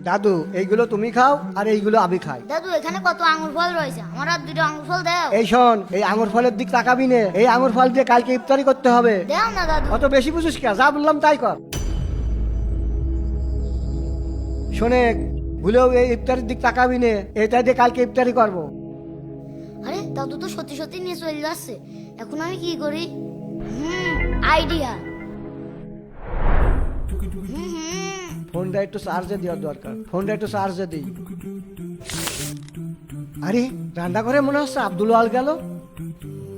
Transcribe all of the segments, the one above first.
দাদু এইগুলো তুমি খাও আর এইগুলো আমি খাই। দাদু এখানে কত আঙ্গুর ফল রয়েছে, আমার আর দুটো আঙ্গুর ফল দাও। এই শোন, এই আঙুর ফলের দিক তাকাবি নে, এই আঙুর ফল দিয়ে কালকে ইফতারি করতে হবে। দাও না দাদু। অত বেশি বুঝিস কে, যা বললাম তাই কর। শোনে, ভুলেও এই ইফতারির দিক তাকাবি নে, এইটা দিয়ে কালকে ইফতারি করবো। আরে দাদু তো সত্যি সত্যি নিয়ে চলে যাচ্ছে, এখন আমি কি করি? আইডিয়া। ফোনটা একটু চার্জে দেওয়ার দরকার, ফোনটা একটু চার্জে দিই। আরে রান্না করে মনে হচ্ছে আব্দুল আল গেল।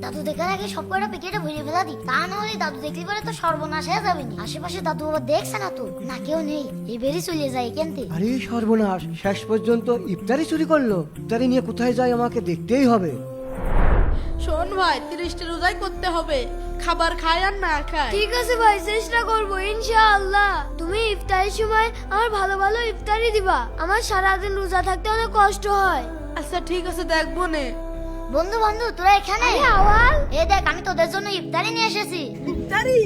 দাদু দেখার আগে সব কয়টা প্যাকেটে ভরে ফেলা দি, তা না হলে দাদু দেখলি পরে তো সর্বনাশ হয়ে যাবে। আশেপাশে দাদু বাবা দেখছে না তো, না কেউ নেই, এবারই চলে যায় কেনতে। আরে সর্বনাশ, শেষ পর্যন্ত ইফতারি চুরি করলো। ইফতারি নিয়ে কোথায় যায় আমাকে দেখতেই হবে। শোন ভাই, 30টা রোজাই করতে হবে, খাবার খায় আর না খায়। ঠিক আছে ভাই, চেষ্টা করবো ইনশাআল্লাহ। তুমি ইফতারের সময় আমার ভালো ভালো ইফতারি দিবা, আমার সারাদিন রোজা থাকতে অনেক কষ্ট হয়। আচ্ছা ঠিক আছে, দেখবো নে। বন্ধু বন্ধু তোরা এখানে আওয়াল, এ দেখ, আমি তোদের জন্য ইফতারি নিয়ে এসেছি। ইফতারি?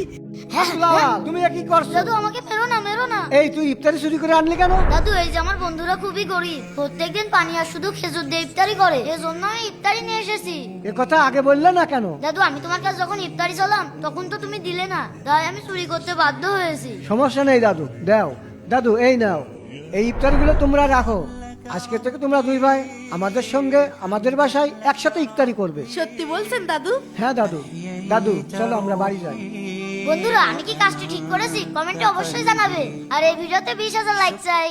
হ্যাঁ, আব্দুল আল, তুমি এ কি করছো? দাদু আমাকে মেরো না, মেরো না। এই তুই ইফতারি চুরি করে আনলি কেন? দাদু এই যে আমার বন্ধুরা খুবই গরিব, প্রত্যেকদিন পানি আর শুধু খেজুর দিয়ে ইফতারি করে, এজন্য আমি ইফতারি নিয়ে এসেছি। এ কথা আগে বললে না কেন? দাদু আমি তোমার কাছে যখন ইফতারি চালাম তখন তো তুমি দিলে না, তাই আমি চুরি করতে বাধ্য হয়েছি। সমস্যা নেই দাদু, দাও। দাদু এই নাও, এই ইফতারিগুলো তোমরা রাখো। আজকে থেকে তোমরা দুই ভাই আমাদের সঙ্গে আমাদের বাসায় একসাথে ইফতারি করবে। সত্যি বলছেন দাদু? হ্যাঁ দাদু। দাদু চলো আমরা বাড়ি যাই। বন্ধুরা আমি কি কাজটি ঠিক করেছি কমেন্টে অবশ্যই জানাবে, আর এই ভিডিওতে 20,000 লাইক চাই।